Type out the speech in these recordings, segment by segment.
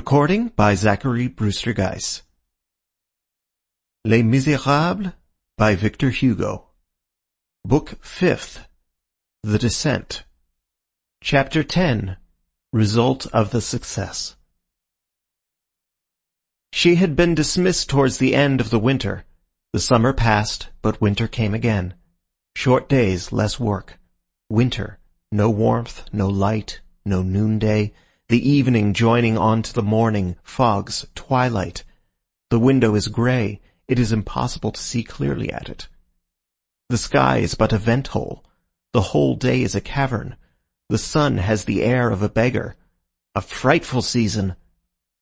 Recording by Zachary Brewster Geiss. Les Misérables by Victor Hugo. Book 5th. The Descent. Chapter 10. Result of the Success. She had been dismissed towards the end of the winter. The summer passed, but winter came again. Short days, less work. Winter, no warmth, no light, no noonday, the evening joining on to the morning, fogs, twilight. The window is grey, it is impossible to see clearly at it. The sky is but a vent-hole. The whole day is a cavern. The sun has the air of a beggar. A frightful season.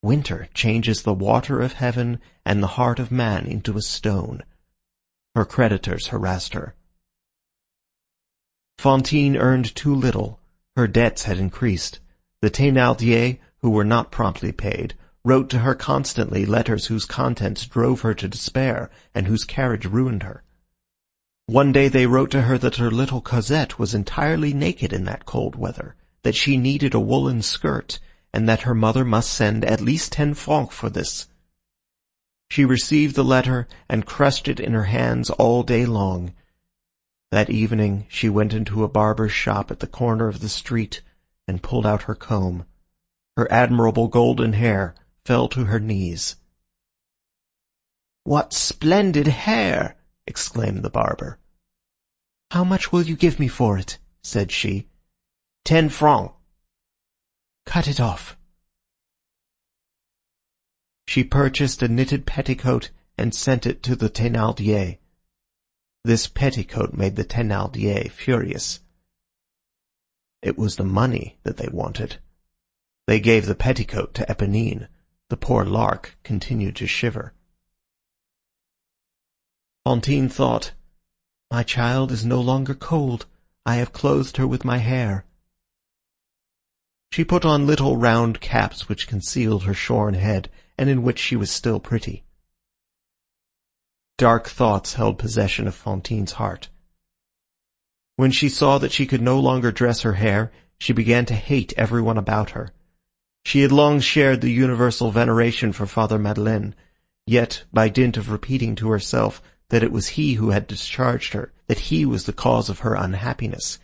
Winter changes the water of heaven and the heart of man into a stone. Her creditors harassed her. Fantine earned too little. Her debts had increased. The Thénardiers, who were not promptly paid, wrote to her constantly letters whose contents drove her to despair and whose carriage ruined her. One day they wrote to her that her little Cosette was entirely naked in that cold weather, that she needed a woolen skirt, and that her mother must send at least 10 francs for this. She received the letter and crushed it in her hands all day long. That evening she went into a barber's shop at the corner of the street and pulled out her comb. Her admirable golden hair fell to her knees. "What splendid hair!" exclaimed the barber. "How much will you give me for it?" said she. 10 francs. "Cut it off." She purchased a knitted petticoat and sent it to the Thénardiers. This petticoat made the Thénardiers furious. It was the money that they wanted. They gave the petticoat to Éponine. The poor lark continued to shiver. Fantine thought, "My child is no longer cold. I have clothed her with my hair." She put on little round caps which concealed her shorn head, and in which she was still pretty. Dark thoughts held possession of Fantine's heart. When she saw that she could no longer dress her hair, she began to hate everyone about her. She had long shared the universal veneration for Father Madeleine, yet, by dint of repeating to herself that it was he who had discharged her, that he was the cause of her unhappiness,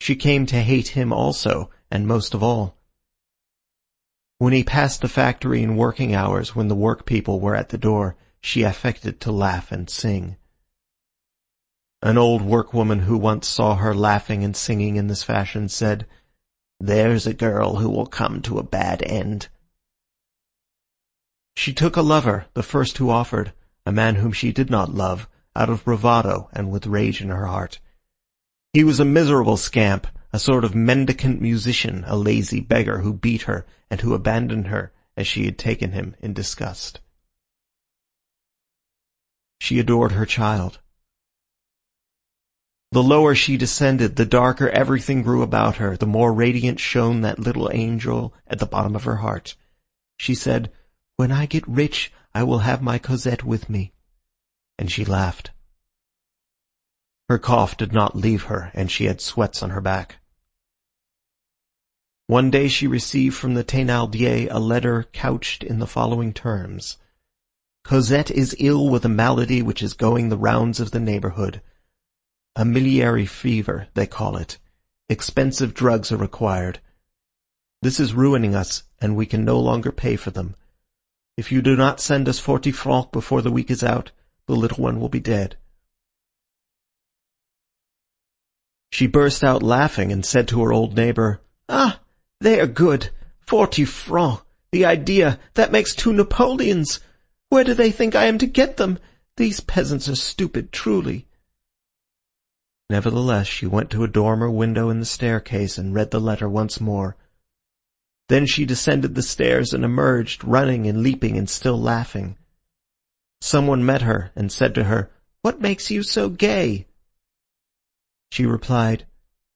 she came to hate him also, and most of all. When he passed the factory in working hours, when the workpeople were at the door, she affected to laugh and sing. An old workwoman who once saw her laughing and singing in this fashion said, "There's a girl who will come to a bad end." She took a lover, the first who offered, a man whom she did not love, out of bravado and with rage in her heart. He was a miserable scamp, a sort of mendicant musician, a lazy beggar who beat her and who abandoned her as she had taken him in disgust. She adored her child. The lower she descended, the darker everything grew about her, the more radiant shone that little angel at the bottom of her heart. She said, "When I get rich, I will have my Cosette with me." And she laughed. Her cough did not leave her, and she had sweats on her back. One day she received from the Thénardiers a letter couched in the following terms. "Cosette is ill with a malady which is going the rounds of the neighborhood. A miliary fever, they call it. Expensive drugs are required. This is ruining us, and we can no longer pay for them. If you do not send us 40 francs before the week is out, the little one will be dead." She burst out laughing and said to her old neighbor, "Ah, they are good. 40 francs. The idea! That makes 2 Napoleons. Where do they think I am to get them? These peasants are stupid, truly." Nevertheless, she went to a dormer window in the staircase and read the letter once more. Then she descended the stairs and emerged, running and leaping and still laughing. Someone met her and said to her, "What makes you so gay?" She replied,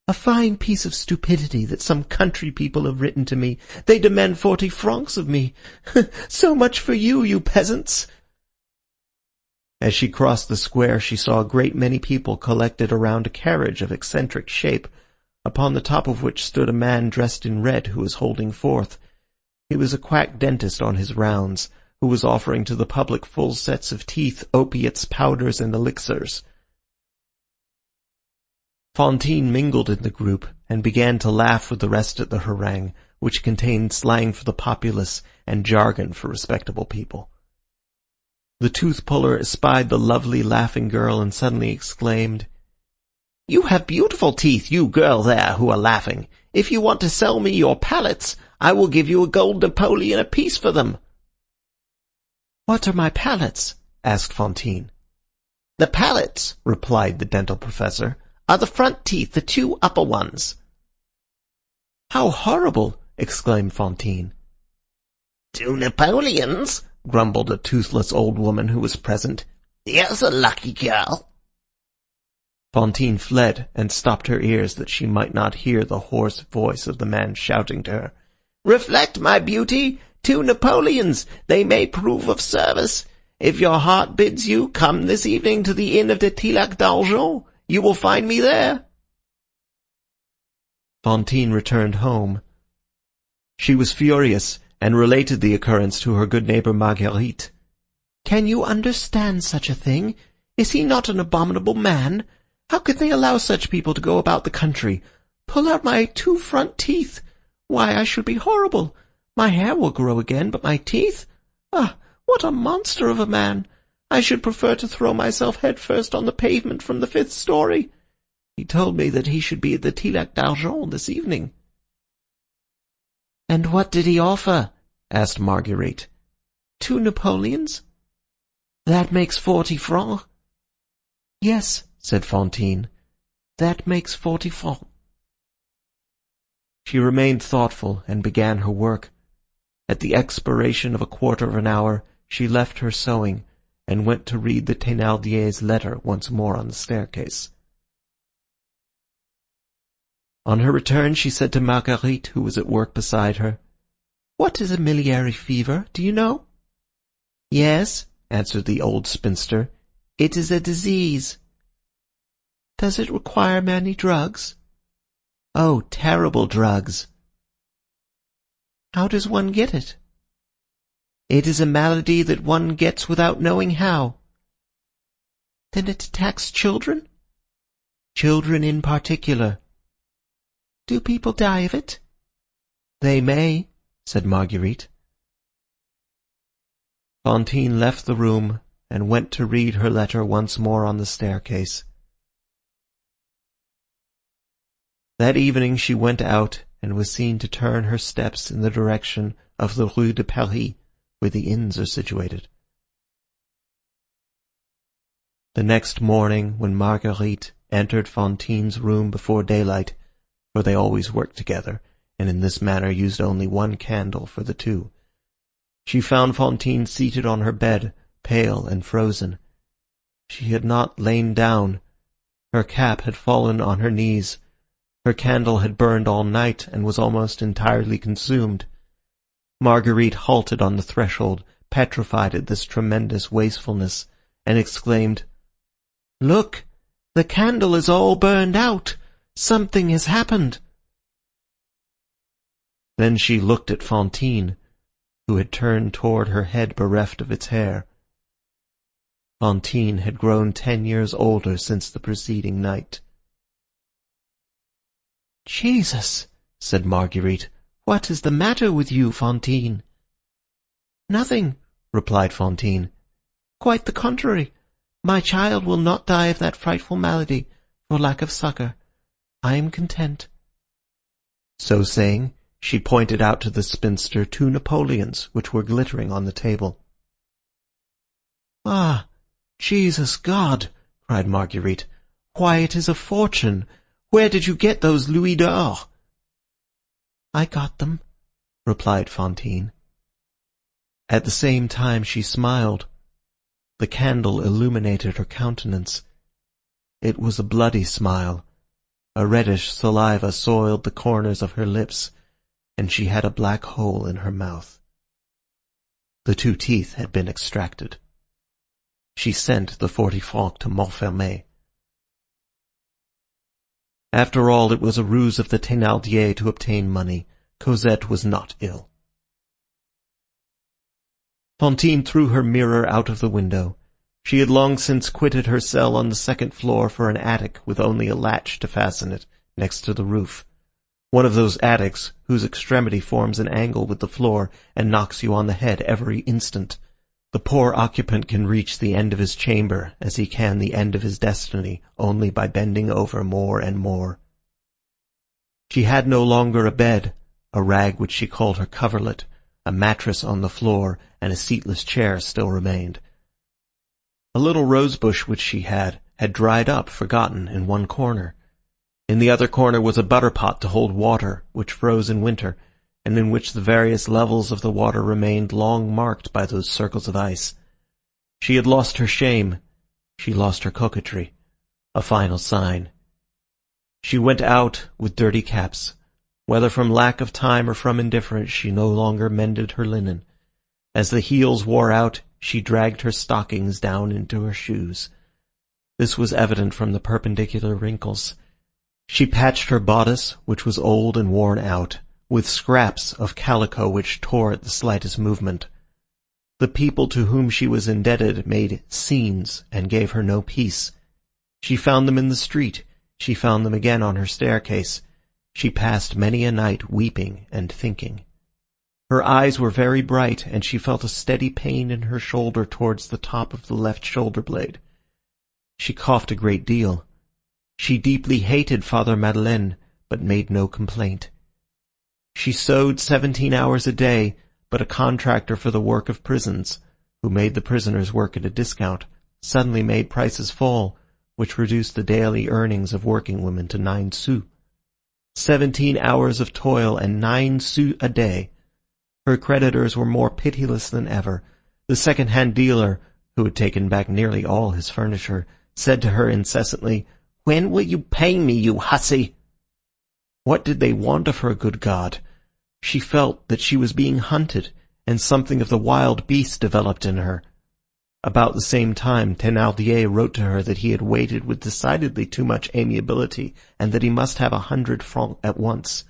"A fine piece of stupidity that some country people have written to me. They demand 40 francs of me. So much for you, you peasants." As she crossed the square, she saw a great many people collected around a carriage of eccentric shape, upon the top of which stood a man dressed in red who was holding forth. He was a quack dentist on his rounds, who was offering to the public full sets of teeth, opiates, powders, and elixirs. Fantine mingled in the group, and began to laugh with the rest at the harangue, which contained slang for the populace and jargon for respectable people. The tooth-puller espied the lovely, laughing girl and suddenly exclaimed, "You have beautiful teeth, you girl there who are laughing. If you want to sell me your palates, I will give you a gold Napoleon apiece for them." "What are my palates?" asked Fantine. "The palates," replied the dental professor, "are the front teeth, the two upper ones." "How horrible!" exclaimed Fantine. "2 Napoleons," grumbled a toothless old woman who was present. "Here's a lucky girl." Fantine fled and stopped her ears that she might not hear the hoarse voice of the man shouting to her, "Reflect, my beauty! 2 Napoleons! They may prove of service. If your heart bids you, come this evening to the inn of the Tillac d'Argent. You will find me there." Fantine returned home. She was furious, and related the occurrence to her good neighbor Marguerite. "Can you understand such a thing? Is he not an abominable man? How could they allow such people to go about the country? Pull out my 2 front teeth. Why, I should be horrible. My hair will grow again, but my teeth? Ah, what a monster of a man! I should prefer to throw myself head first on the pavement from the 5th story. He told me that he should be at the Tillac d'Argent this evening." "And what did he offer?" asked Marguerite. 2 Napoleons. "That makes 40 francs." "Yes," said Fantine, "that makes 40 francs." She remained thoughtful and began her work. At the expiration of a quarter of an hour, she left her sewing and went to read the Thénardier's letter once more on the staircase. On her return, she said to Marguerite, who was at work beside her, "What is a miliary fever, do you know?" "Yes," answered the old spinster, "it is a disease." "Does it require many drugs?" "Oh, terrible drugs." "How does one get it?" "It is a malady that one gets without knowing how." "Then it attacks children?" "Children in particular." "Do people die of it?" "They may," said Marguerite. Fantine left the room and went to read her letter once more on the staircase. That evening she went out and was seen to turn her steps in the direction of the Rue de Paris, where the inns are situated. The next morning, when Marguerite entered Fantine's room before daylight, for they always worked together, and in this manner used only one candle for the two, she found Fantine seated on her bed, pale and frozen. She had not lain down. Her cap had fallen on her knees. Her candle had burned all night and was almost entirely consumed. Marguerite halted on the threshold, petrified at this tremendous wastefulness, and exclaimed, "Look! The candle is all burned out! Something has happened!" Then she looked at Fantine, who had turned toward her head bereft of its hair. Fantine had grown 10 years older since the preceding night. "Jesus!" said Marguerite, "what is the matter with you, Fantine?" "Nothing," replied Fantine. "Quite the contrary. My child will not die of that frightful malady, for lack of succor. I am content." So saying, she pointed out to the spinster 2 Napoleons, which were glittering on the table. "Ah, Jesus God!" cried Marguerite. "Why, it is a fortune! Where did you get those louis d'or?" "I got them," replied Fantine. At the same time she smiled. The candle illuminated her countenance. It was a bloody smile. A reddish saliva soiled the corners of her lips, and she had a black hole in her mouth. The 2 teeth had been extracted. She sent the 40 francs to Montfermeil. After all, it was a ruse of the Thénardier to obtain money. Cosette was not ill. Fantine threw her mirror out of the window. She had long since quitted her cell on the second floor for an attic with only a latch to fasten it, next to the roof. One of those attics whose extremity forms an angle with the floor and knocks you on the head every instant. The poor occupant can reach the end of his chamber as he can the end of his destiny only by bending over more and more. She had no longer a bed, a rag which she called her coverlet, a mattress on the floor, and a seatless chair still remained. A little rosebush which she had dried up, forgotten, in one corner. In the other corner was a butter-pot to hold water, which froze in winter, and in which the various levels of the water remained long marked by those circles of ice. She had lost her shame. She lost her coquetry. A final sign. She went out with dirty caps. Whether from lack of time or from indifference, she no longer mended her linen. As the heels wore out, she dragged her stockings down into her shoes. This was evident from the perpendicular wrinkles. She patched her bodice, which was old and worn out, with scraps of calico which tore at the slightest movement. The people to whom she was indebted made scenes and gave her no peace. She found them in the street. She found them again on her staircase. She passed many a night weeping and thinking. Her eyes were very bright, and she felt a steady pain in her shoulder towards the top of the left shoulder blade. She coughed a great deal. She deeply hated Father Madeleine, but made no complaint. She sewed 17 hours a day, but a contractor for the work of prisons, who made the prisoners work at a discount, suddenly made prices fall, which reduced the daily earnings of working women to 9 sous. 17 hours of toil and 9 sous a day. Her creditors were more pitiless than ever. The second-hand dealer, who had taken back nearly all his furniture, said to her incessantly, "When will you pay me, you hussy?" What did they want of her, good God? She felt that she was being hunted, and something of the wild beast developed in her. About the same time, Thénardier wrote to her that he had waited with decidedly too much amiability, and that he must have 100 francs at once.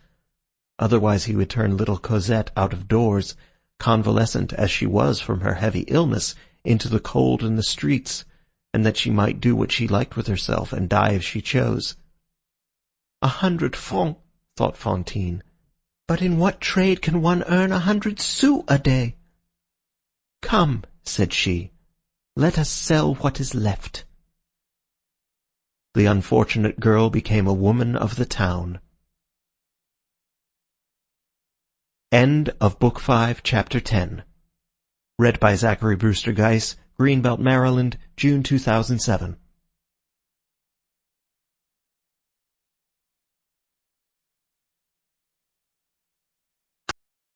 Otherwise he would turn little Cosette out of doors, convalescent as she was from her heavy illness, into the cold in the streets, and that she might do what she liked with herself, and die if she chose. 100 francs, thought Fantine. But in what trade can one earn 100 sous a day? Come, said she, let us sell what is left. The unfortunate girl became a woman of the town. End of Book 5, Chapter 10. Read by Zachary Brewster Geiss, Greenbelt, Maryland, June 2007.